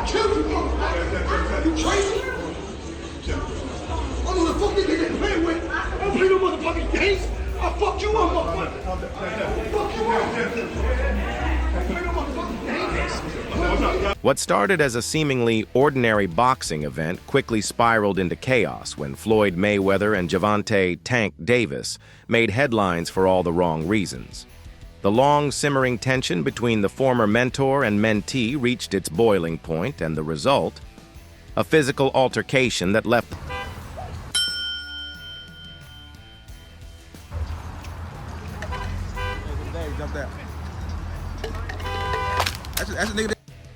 I killed you, motherfucker. You crazy? I know the fuck you nigga playing with. I don't play no motherfucking games. I fuck you up, motherfucker. Fuck you up. I play no motherfucking games. What started as a seemingly ordinary boxing event quickly spiraled into chaos when Floyd Mayweather and Gervonta "Tank" Davis made headlines for all the wrong reasons. The long-simmering tension between the former mentor and mentee reached its boiling point, and the result? A physical altercation that left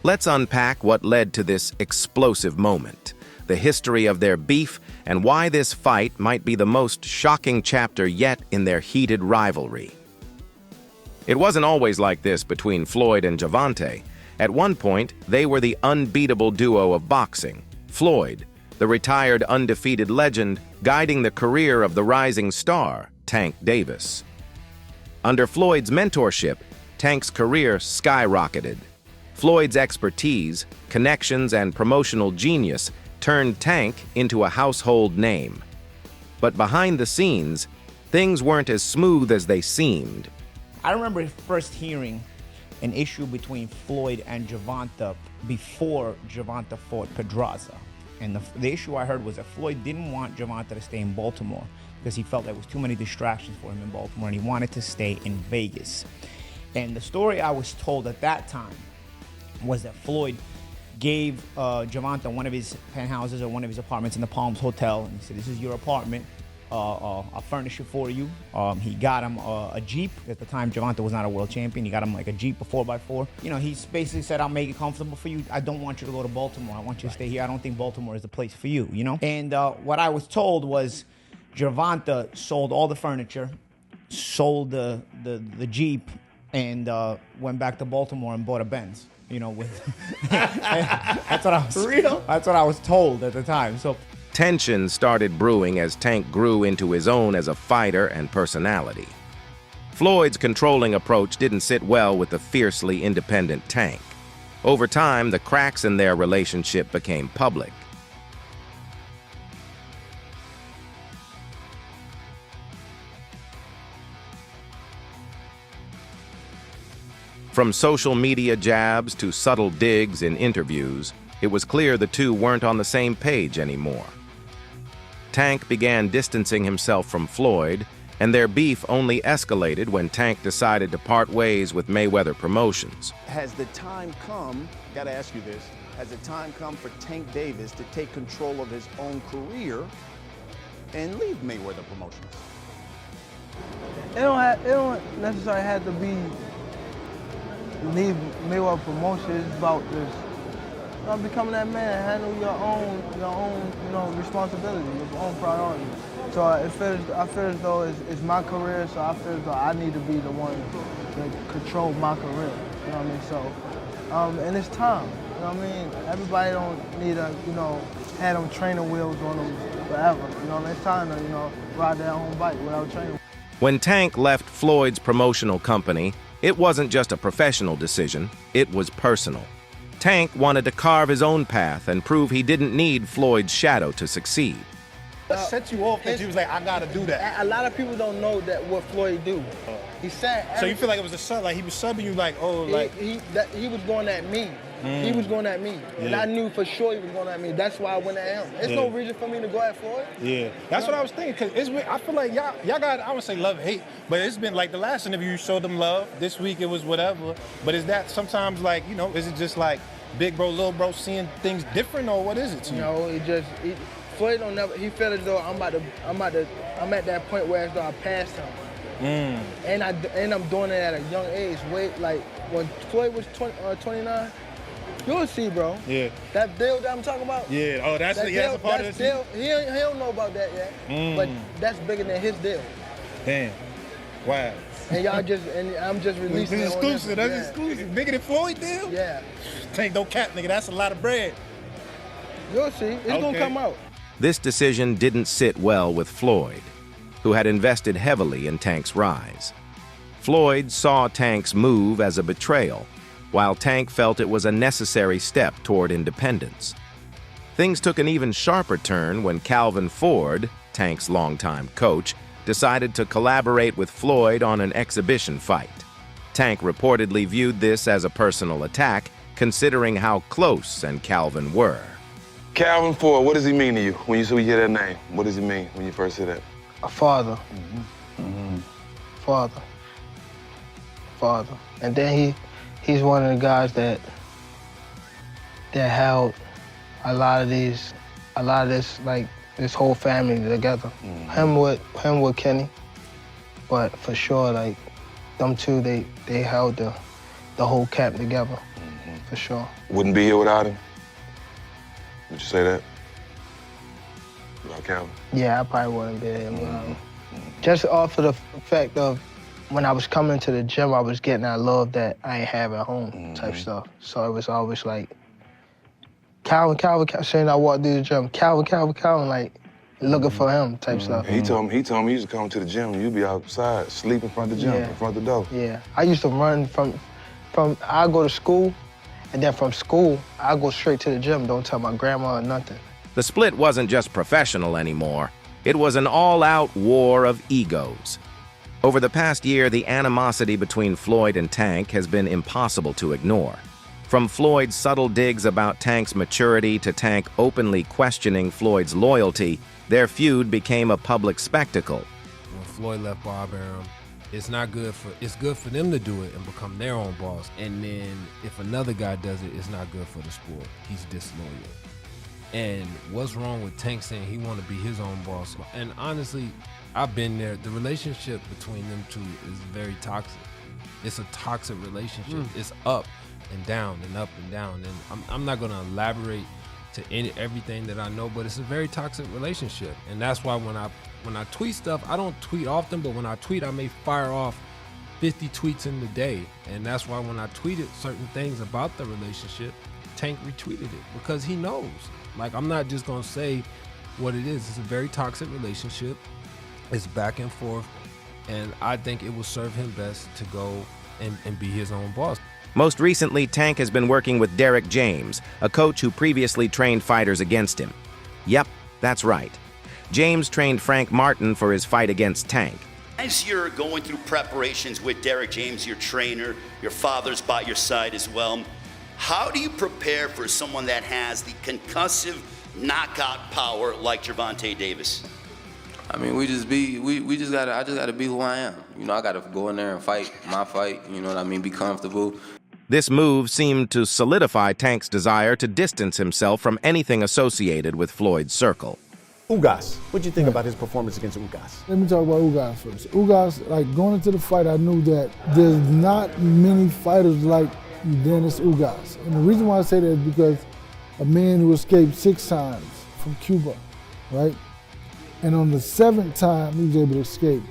Let's unpack what led to this explosive moment, the history of their beef, and why this fight might be the most shocking chapter yet in their heated rivalry. It wasn't always like this between Floyd and Gervonta. At one point, they were the unbeatable duo of boxing. Floyd, the retired undefeated legend, guiding the career of the rising star, Tank Davis. Under Floyd's mentorship, Tank's career skyrocketed. Floyd's expertise, connections, and promotional genius turned Tank into a household name. But behind the scenes, things weren't as smooth as they seemed. I remember first hearing an issue between Floyd and Gervonta before Gervonta fought Pedraza. And the issue I heard was that Floyd didn't want Gervonta to stay in Baltimore because he felt there was too many distractions for him in Baltimore and he wanted to stay in Vegas. And the story I was told at that time was that Floyd gave Gervonta one of his penthouses or one of his apartments in the Palms Hotel, and he said, "This is your apartment. I'll furnish it for you." He got him a Jeep. At the time, Gervonta was not a world champion. He got him like a Jeep, a 4x4. You know, he basically said, "I'll make it comfortable for you. I don't want you to go to Baltimore. I want you to stay here. I don't think Baltimore is the place for you," you know? And what I was told was Gervonta sold all the furniture, sold the Jeep, and went back to Baltimore and bought a Benz. You know, with that's what I was. For real? That's what I was told at the time. So Tension started brewing as Tank grew into his own as a fighter and personality. Floyd's controlling approach didn't sit well with the fiercely independent Tank. Over time, the cracks in their relationship became public. From social media jabs to subtle digs in interviews, it was clear the two weren't on the same page anymore. Tank began distancing himself from Floyd, and their beef only escalated when Tank decided to part ways with Mayweather Promotions. Has the time come, gotta ask you this, has the time come for Tank Davis to take control of his own career and leave Mayweather Promotions? It don't necessarily have to be leave Mayweather Promotions. It's about just becoming that man, handle your own, responsibility, your own priority. So I feel as though it's my career, so I feel as though I need to be the one to control my career. You know what I mean? So, and it's time. You know what I mean? Everybody don't need to, have them training wheels on them forever. You know what I mean? It's time to, ride their own bike without training. When Tank left Floyd's promotional company, it wasn't just a professional decision, it was personal. Tank wanted to carve his own path and prove he didn't need Floyd's shadow to succeed. What set you off that you was like, I gotta do that? A lot of people don't know that what Floyd do. He said. So you feel like it was a sub, like he was subbing you, like, oh, like he was going at me. He was going at me, and I knew for sure he was going at me. That's why I went at him. There's no reason for me to go at Floyd. Yeah, that's what I was thinking. Cause I feel like y'all got, I would say love, hate, but it's been like the last interview you showed them love. This week it was whatever. But is that sometimes like, is it just like big bro, little bro seeing things different, or what is it to you? No, Floyd don't never. He felt as though I'm at that point where as though I passed him. And I'm doing it at a young age. Like when Floyd was 29. You'll see, bro. Yeah. That deal that I'm talking about? Yeah. Oh, that's a part of the deal. He don't know about that yet. But that's bigger than his deal. Damn. Wow. And I'm just releasing it. This is exclusive. That's exclusive. Bigger than Floyd deal? Yeah. Tank, don't cap, nigga. That's a lot of bread. You'll see. It's gonna come out. This decision didn't sit well with Floyd, who had invested heavily in Tank's rise. Floyd saw Tank's move as a betrayal, while Tank felt it was a necessary step toward independence. Things took an even sharper turn when Calvin Ford, Tank's longtime coach, decided to collaborate with Floyd on an exhibition fight. Tank reportedly viewed this as a personal attack, considering how close and Calvin were. Calvin Ford, what does he mean to you when you hear that name? What does he mean when you first hear that? A father. Father. Father. And then he's one of the guys that held a lot of this, like, this whole family together. Him with Kenny, but for sure, like, them two, they held the whole camp together, for sure. Wouldn't be here without him? Would you say that? Without Calvin? Yeah, I probably wouldn't be there without him. Just off of the fact of when I was coming to the gym, I was getting that love that I ain't have at home type stuff. So it was always like, Calvin, saying I walked through the gym, Calvin, like, looking for him type stuff. He told me he used to come to the gym and you'd be outside, sleep in front of the gym, in front of the door. Yeah, I used to run from I go to school, and then from school, I go straight to the gym, don't tell my grandma or nothing. The split wasn't just professional anymore. It was an all-out war of egos. Over the past year, the animosity between Floyd and Tank has been impossible to ignore. From Floyd's subtle digs about Tank's maturity to Tank openly questioning Floyd's loyalty, their feud became a public spectacle. When Floyd left Bob Arum, it's good for them to do it and become their own boss. And then if another guy does it, it's not good for the sport. He's disloyal. And what's wrong with Tank saying he want to be his own boss? And honestly, I've been there. The relationship between them two is very toxic. It's a toxic relationship. It's up and down and up and down. And I'm not gonna elaborate to everything that I know, but it's a very toxic relationship. And that's why when I tweet stuff, I don't tweet often, but when I tweet, I may fire off 50 tweets in the day. And that's why when I tweeted certain things about the relationship, Tank retweeted it because he knows. Like, I'm not just gonna say what it is. It's a very toxic relationship. It's back and forth. And I think it will serve him best to go and be his own boss. Most recently, Tank has been working with Derek James, a coach who previously trained fighters against him. Yep, that's right. James trained Frank Martin for his fight against Tank. As you're going through preparations with Derek James, your trainer, your father's by your side as well, how do you prepare for someone that has the concussive knockout power like Gervonta Davis? I mean, I just gotta be who I am. You know, I gotta go in there and fight my fight, you know what I mean, be comfortable. This move seemed to solidify Tank's desire to distance himself from anything associated with Floyd's circle. Ugas, what'd you think about his performance against Ugas? Let me talk about Ugas first. Ugas, like, going into the fight, I knew that there's not many fighters like Dennis Ugas. And the reason why I say that is because a man who escaped 6 times from Cuba, right? And on the 7th time, he was able to escape.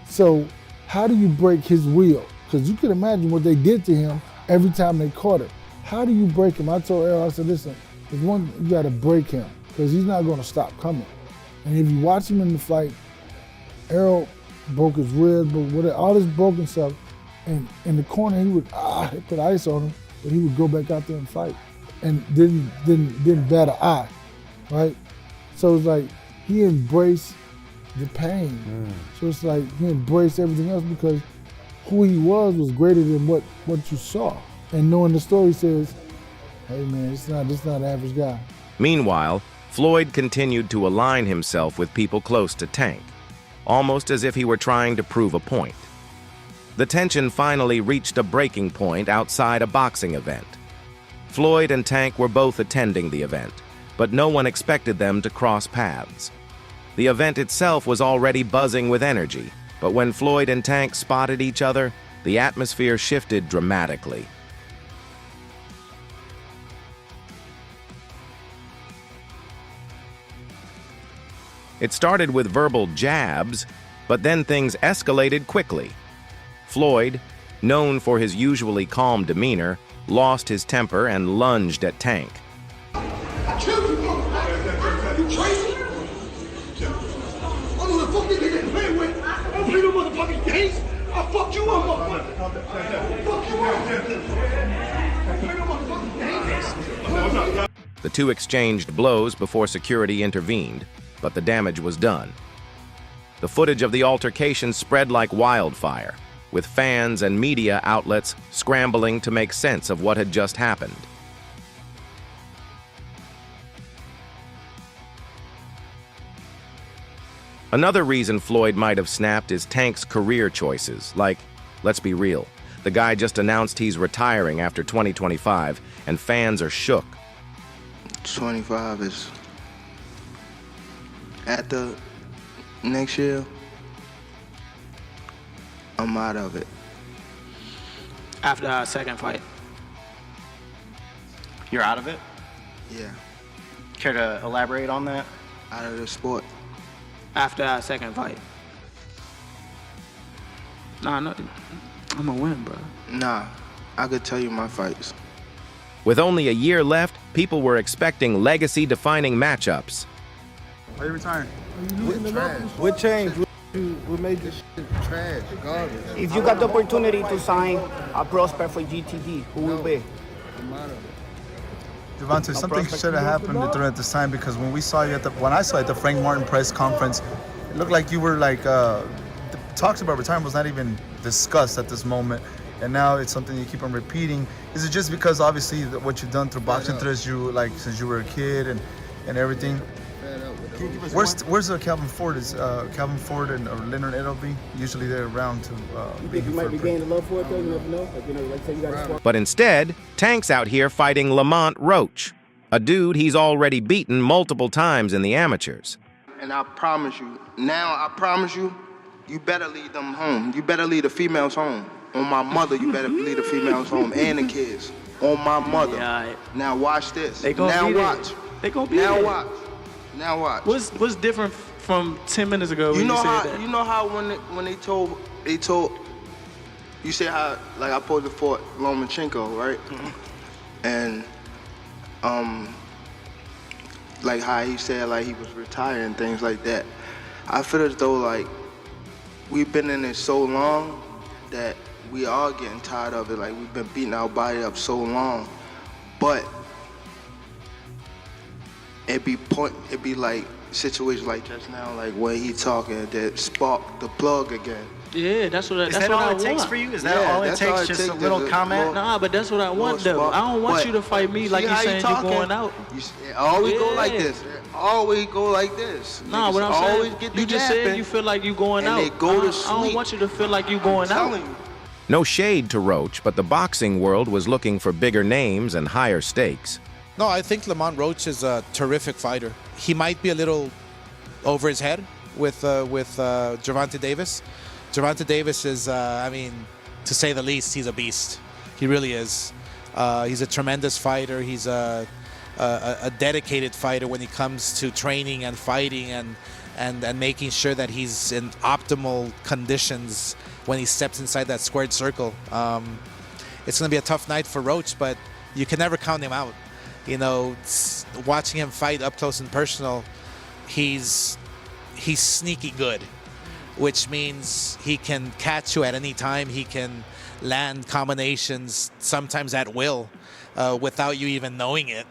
So how do you break his will? Because you can imagine what they did to him every time they caught him. How do you break him? I told Errol, I said, listen, there's one, you gotta break him, because he's not gonna stop coming. And if you watch him in the fight, Errol broke his ribs, but all this broken stuff, and in the corner he would put ice on him, but he would go back out there and fight, and didn't bat an eye, right? So it's like he embraced the pain. So it's like he embraced everything else because who he was greater than what you saw. And knowing the story says, hey man, this is not an average guy. Meanwhile, Floyd continued to align himself with people close to Tank, almost as if he were trying to prove a point. The tension finally reached a breaking point outside a boxing event. Floyd and Tank were both attending the event, but no one expected them to cross paths. The event itself was already buzzing with energy, but when Floyd and Tank spotted each other, the atmosphere shifted dramatically. It started with verbal jabs, but then things escalated quickly. Floyd, known for his usually calm demeanor, lost his temper and lunged at Tank. I killed you, motherfucker. You crazy? I don't know the fuck nigga get playing with. I don't play no motherfucking games. I fuck you up, motherfucker. Fuck you up. The two exchanged blows before security intervened, but the damage was done. The footage of the altercation spread like wildfire, with fans and media outlets scrambling to make sense of what had just happened. Another reason Floyd might have snapped is Tank's career choices. Like, let's be real, the guy just announced he's retiring after 2025, and fans are shook. 25 is at the next year. I'm out of it. After our second fight. You're out of it? Yeah. Care to elaborate on that? Out of the sport. After our second fight. Nah, no, I'm gonna win, bro. Nah, I could tell you my fights. With only a year left, people were expecting legacy-defining matchups. Why are you retiring? What changed? What made this shit trash, garbage? If you got the opportunity to sign a prospect for GTD, who will be? Gervonta, something should have happened during this time, because when I saw you at the Frank Martin press conference, it looked like you were like the talks about retirement was not even discussed at this moment, and now it's something you keep on repeating. Is it just because obviously what you've done through boxing since you were a kid and everything? Where's Calvin Ford? Is Calvin Ford and Leonard Edelby usually they're around to? You think you might be gaining love for it though? You never know. Like say you got a squad. But instead, Tank's out here fighting Lamont Roach, a dude he's already beaten multiple times in the amateurs. And I promise you, you better lead them home. You better lead the females home. On my mother, you better lead the females home and the kids. On my mother. Yeah, now watch this. They gonna now be watch. There. They gonna be now there. watch. Now watch. What's different from 10 minutes ago when you said that? You know how when they told you said how like I supposed to fought Lomachenko, right? Mm-hmm. And like how he said like he was retired and things like that. I feel as though like we've been in it so long that we are getting tired of it. Like we've been beating our body up so long, but it be like situations like just now, like where he talking that spark the plug again. Yeah, that's what I want. Is that all it takes for you? Is that all it takes? Just a little comment? Nah, but that's what I want though. I don't want you to fight me like you saying you're going out. It always go like this. It always go like this. Nah, what I'm saying, you just said you feel like you going out. They go to sleep. I don't want you to feel like you going out. No shade to Roach, but the boxing world was looking for bigger names and higher stakes. No, I think Lamont Roach is a terrific fighter. He might be a little over his head with Gervonta Davis. Gervonta Davis is, I mean, to say the least, he's a beast. He really is. He's a tremendous fighter. He's a dedicated fighter when it comes to training and fighting and making sure that he's in optimal conditions when he steps inside that squared circle. It's going to be a tough night for Roach, but you can never count him out. You know, watching him fight up close and personal, he's sneaky good, which means he can catch you at any time. He can land combinations sometimes at will without you even knowing it.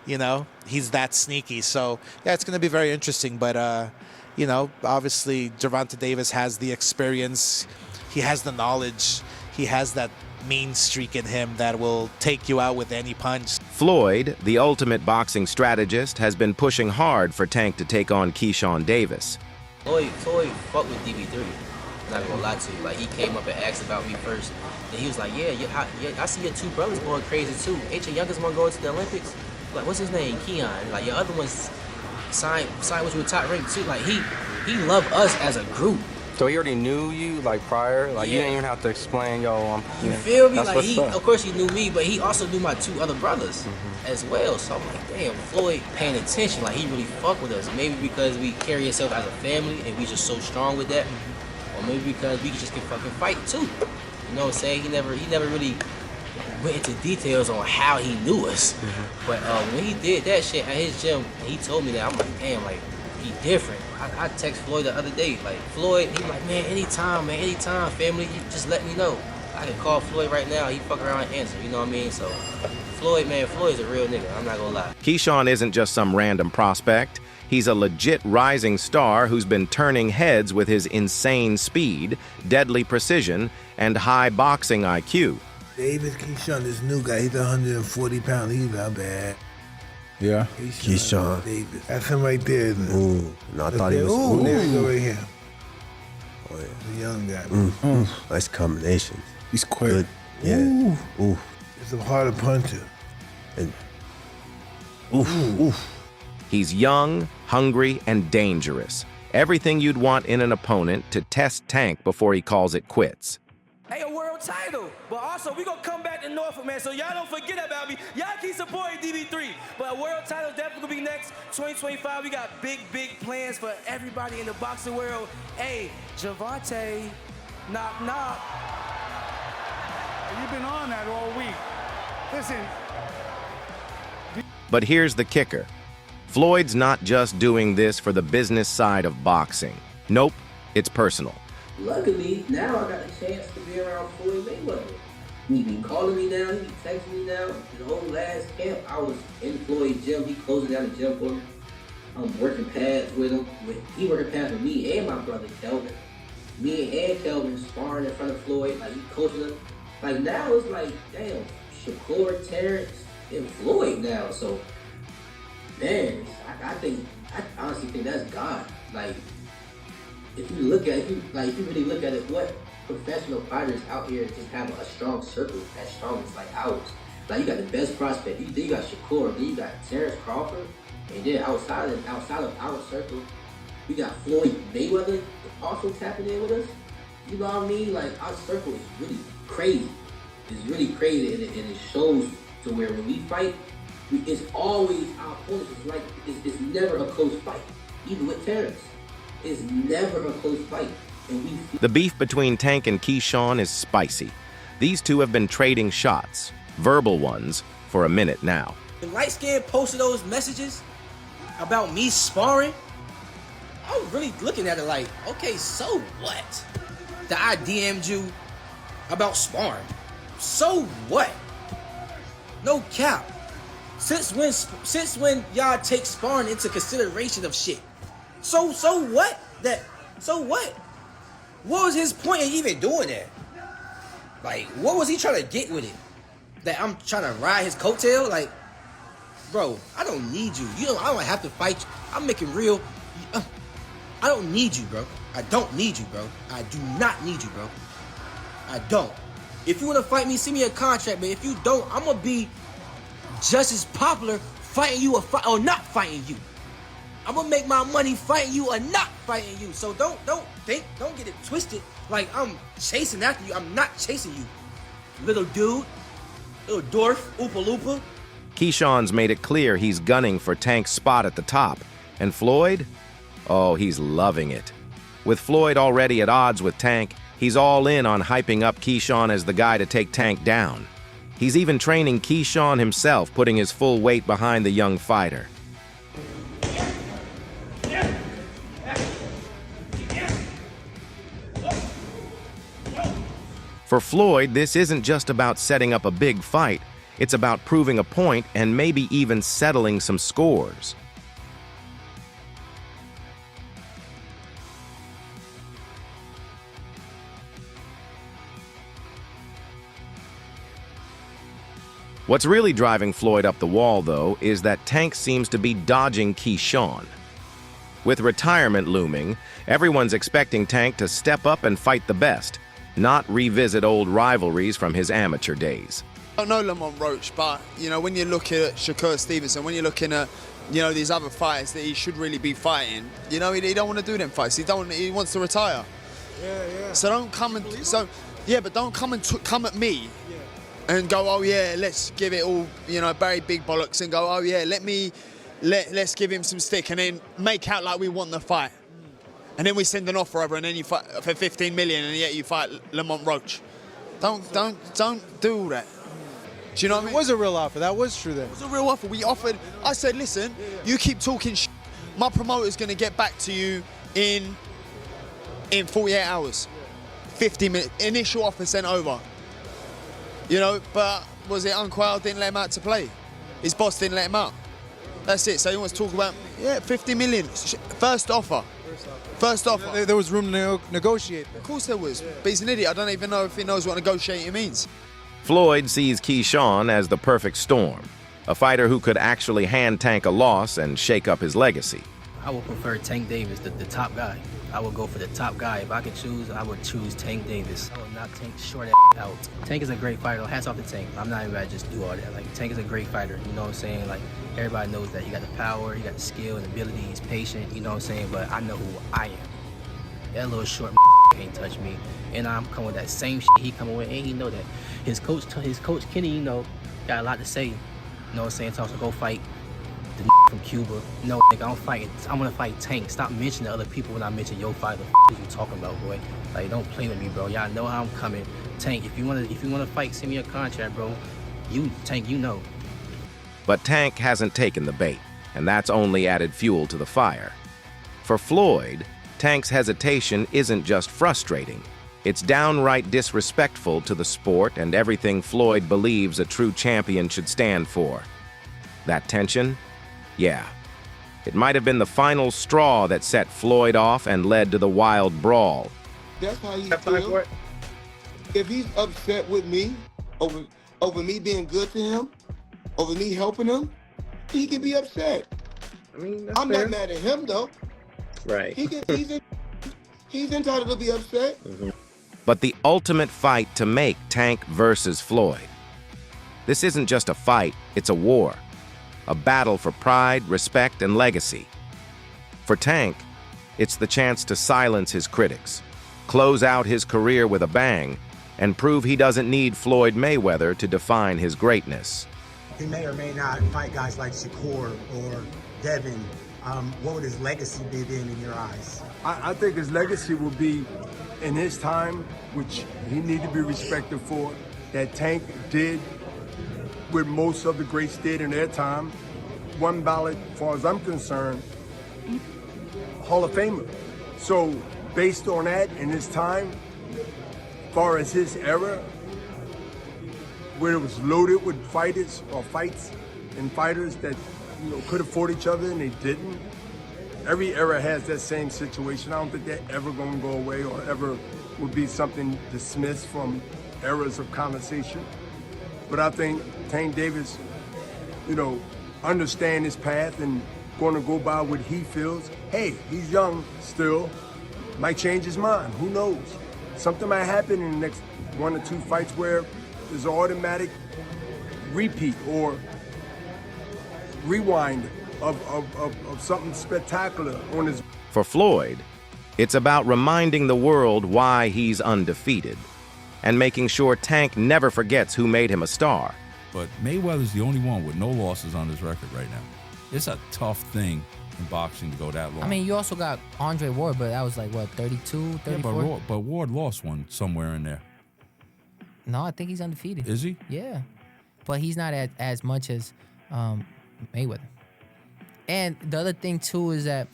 You know, he's that sneaky. So, yeah, it's going to be very interesting. But, you know, obviously Gervonta Davis has the experience. He has the knowledge. He has that mean streak in him that will take you out with any punch. Floyd, the ultimate boxing strategist, has been pushing hard for Tank to take on Keyshawn Davis. Floyd fucked with DB3. Not gonna lie to you. Like, he came up and asked about me first. And he was like, yeah, I see your two brothers going crazy too. Ain't your youngest one going to the Olympics? Like, what's his name? Keon. Like, your other one's signed with you with top rank too. Like, he loved us as a group. So he already knew you, like, prior? Like, yeah. You didn't even have to explain, yo, you feel me? Like, of course he knew me, but he also knew my two other brothers as well. So I'm like, damn, Floyd paying attention. Like, he really fuck with us. Maybe because we carry ourselves as a family and we just so strong with that. Or maybe because we just can fucking fight too. You know what I'm saying? He never really went into details on how he knew us. But when he did that shit at his gym, he told me that. I'm like, damn, like, he different. I text Floyd the other day, like, Floyd, he like, man, anytime, family, you just let me know. I can call Floyd right now. He fuck around and answer. You know what I mean? So Floyd, man, Floyd's a real nigga. I'm not gonna lie. Keyshawn isn't just some random prospect. He's a legit rising star who's been turning heads with his insane speed, deadly precision, and high boxing IQ. Davis Keyshawn, this new guy, he's 140 pounds. He's not bad. Yeah. Keyshawn Davis. That's him right there, isn't it? Ooh, no, I thought he was. Ooh, there we go right here. Oh, yeah. The young guy. Nice combination. He's quick. Good. Yeah. Ooh. He's a harder puncher. And, oof. He's young, hungry, and dangerous. Everything you'd want in an opponent to test Tank before he calls it quits. Hey, a world title. But also, we gonna come back to Norfolk, man, so y'all don't forget about me. Y'all keep supporting DB3. But a world title definitely gonna be next. 2025, we got big plans for everybody in the boxing world. Hey, Gervonta, knock, knock. You've been on that all week. Listen. But here's the kicker. Floyd's not just doing this for the business side of boxing. Nope, it's personal. Luckily, now I got a chance to be around Floyd Mayweather. He be calling me now, he be texting me now. The whole last camp, I was in Floyd's gym. He closing down the gym for me. I'm working pads with him. He working pads with me and my brother Kelvin. Me and Kelvin sparring in front of Floyd, like he coaching him. Like now it's like, damn, Shakur, Terrence, and Floyd now. So, man, I honestly think that's God. Like, if you really look at it, what professional fighters out here just have a strong circle as strong as like ours. Like you got the best prospect. Then you got Shakur. Then you got Terrence Crawford. And then outside of our circle, we got Floyd Mayweather also tapping in with us. You know what I mean? Like our circle is really crazy. It's really crazy, and it shows to where when we fight, it's always our opponents. It's like it's never a close fight. Even with Terrence, it's never a close fight. And The beef between Tank and Keyshawn is spicy. These two have been trading shots, verbal ones, for a minute now. When Light Skin posted those messages about me sparring, I was really looking at it like, okay, so what? That I DM'd you about sparring. So what? No cap. Since when y'all take sparring into consideration of shit? So what? So what? What was his point in even doing that? Like, what was he trying to get with it? That I'm trying to ride his coattail? Like, bro, I don't need you. I don't have to fight you. I'm making real. I don't need you, bro. I don't need you, bro. I do not need you, bro. I don't. If you want to fight me, send me a contract, but if you don't, I'm going to be just as popular fighting you or not fighting you. I'm going to make my money fighting you or not fighting you. So don't get it twisted like I'm chasing after you. I'm not chasing you. Little dude, little dwarf, Oopa Loopa. Keyshawn's made it clear he's gunning for Tank's spot at the top. And Floyd? Oh, he's loving it. With Floyd already at odds with Tank, he's all in on hyping up Keyshawn as the guy to take Tank down. He's even training Keyshawn himself, putting his full weight behind the young fighter. For Floyd, this isn't just about setting up a big fight. It's about proving a point and maybe even settling some scores. What's really driving Floyd up the wall, though, is that Tank seems to be dodging Keyshawn. With retirement looming, everyone's expecting Tank to step up and fight the best, not revisit old rivalries from his amateur days. I don't know Lamont Roach, but when you look at Shakur Stevenson, when you're looking at these other fighters that he should really be fighting, he don't want to do them fights. He wants to retire. Yeah. So don't come and but don't come at me. And go, oh yeah, let's give it all, Barry Big Bollocks, and go, oh yeah, let's give him some stick, and then make out like we want the fight. And then we send an offer over, and then you fight for 15 million, and yet you fight Lamont Roach. Don't do that. Do you know what I mean? It was a real offer. That was true then. It was a real offer. We offered. I said, listen, you keep talking shit. My promoter's going to get back to you in 48 hours. 50 minutes. Initial offer sent over. You know, but was it Uncle Al didn't let him out to play? His boss didn't let him out. That's it. So he wants to talk about, yeah, 50 million. First offer. First offer. There was room to negotiate. Of course there was. But he's an idiot. I don't even know if he knows what negotiating means. Floyd sees Keyshawn as the perfect storm, a fighter who could actually hand Tank a loss and shake up his legacy. I would prefer Tank Davis, the top guy. I would go for the top guy. If I could choose, I would choose Tank Davis. I would not Tank short out. Tank is a great fighter. Hats off to Tank. I'm not even about to just do all that. Like, Tank is a great fighter. You know what I'm saying? Like, everybody knows that he got the power, he got the skill and ability, he's patient, you know what I'm saying? But I know who I am. That little short can't touch me. And I'm coming with that same shit he coming with, and he know that. His coach Kenny, you know, got a lot to say. You know what I'm saying? Talks to go fight the from Cuba. No, nigga, I'm gonna fight Tank. Stop mentioning other people when I mention your fight. What you talking about, boy? Like, don't play with me, bro. Y'all know how I'm coming. Tank, if you wanna fight, send me a contract, bro. Tank, you know. But Tank hasn't taken the bait, and that's only added fuel to the fire. For Floyd, Tank's hesitation isn't just frustrating. It's downright disrespectful to the sport and everything Floyd believes a true champion should stand for. That tension? Yeah. It might have been the final straw that set Floyd off and led to the wild brawl. That's how he feels. If he's upset with me over me being good to him, over me helping him, he can be upset. I mean, I'm not mad at him though. Right. He's entitled to be upset. But the ultimate fight to make Tank versus Floyd. This isn't just a fight, it's a war. A battle for pride, respect, and legacy. For Tank, it's the chance to silence his critics, close out his career with a bang, and prove he doesn't need Floyd Mayweather to define his greatness. He may or may not fight guys like Shakur or Devin. What would his legacy be then in your eyes? I think his legacy will be in his time, which he needs to be respected for, that Tank did what most of the greats did in their time. One ballot, as far as I'm concerned, Hall of Famer. So based on that in his time, as far as his era, where it was loaded with fighters or fights and fighters that could have fought each other and they didn't. Every era has that same situation. I don't think they're ever going to go away or ever would be something dismissed from eras of conversation. But I think Tank Davis, understand his path and going to go by what he feels. Hey, he's young still, might change his mind, who knows? Something might happen in the next 1 or 2 fights where there's an automatic repeat or rewind of something spectacular on his. For Floyd, it's about reminding the world why he's undefeated and making sure Tank never forgets who made him a star. But Mayweather's the only one with no losses on his record right now. It's a tough thing in boxing to go that long. I mean, you also got Andre Ward, but that was like, what, 32, 34? Yeah, but Ward lost one somewhere in there. No, I think he's undefeated. Is he? Yeah. But he's not as much as Mayweather. And the other thing, too, is that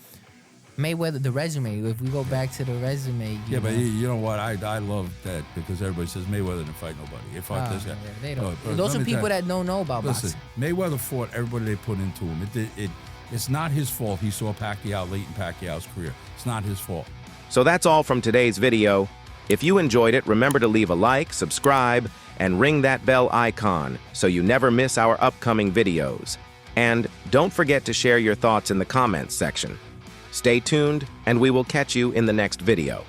Mayweather, the resume, if we go back to the resume. But you know what? I love that because everybody says Mayweather didn't fight nobody. He fought this guy. Yeah, they don't. Those are people that don't know about boxing. Listen, Mayweather fought everybody they put into him. It's not his fault he saw Pacquiao late in Pacquiao's career. It's not his fault. So that's all from today's video. If you enjoyed it, remember to leave a like, subscribe, and ring that bell icon so you never miss our upcoming videos. And don't forget to share your thoughts in the comments section. Stay tuned, and we will catch you in the next video.